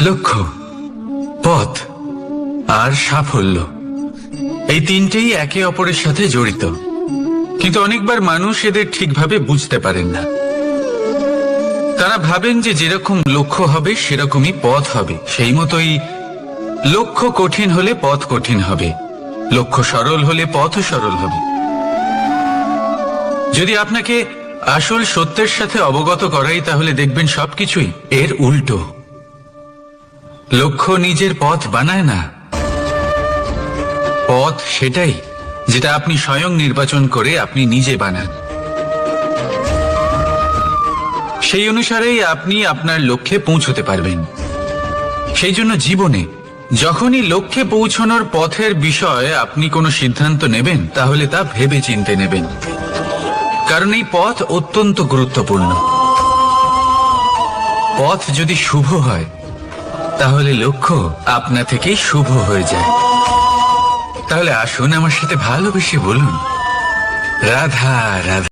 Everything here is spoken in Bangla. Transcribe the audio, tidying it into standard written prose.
লক্ষ্য, পথ আর সাফল্য, এই তিনটেই একে অপরের সাথে জড়িত, কিন্তু অনেকবার মানুষ এদের ঠিকভাবে বুঝতে পারেন না। তারা ভাবেন যে যেরকম লক্ষ্য হবে সেরকমই পথ হবে, সেই মতোই লক্ষ্য কঠিন হলে পথ কঠিন হবে, লক্ষ্য সরল হলে পথও সরল হবে। যদি আপনাকে আসল সত্যের সাথে অবগত করাই, তাহলে দেখবেন সবকিছুই এর উল্টো। লক্ষ্য নিজের পথ বানায় না, পথ সেটাই যেটা আপনি স্বয়ং নির্বাচন করে আপনি নিজে বানান। সেই অনুসারেই আপনি আপনার লক্ষ্যে পৌঁছতে পারবেন। সেই জন্য জীবনে যখনই লক্ষ্যে পৌঁছানোর পথের বিষয়ে আপনি কোনো সিদ্ধান্ত নেবেন, তাহলে তা ভেবে চিন্তে নেবেন, কারণ এই পথ অত্যন্ত গুরুত্বপূর্ণ। পথ যদি শুভ হয়, তাহলে লক্ষ্য আপনা থেকেই শুভ হয়ে যায়। তাহলে আসুন আমার সাথে ভালোবেসে বলুন, রাধা রাধা।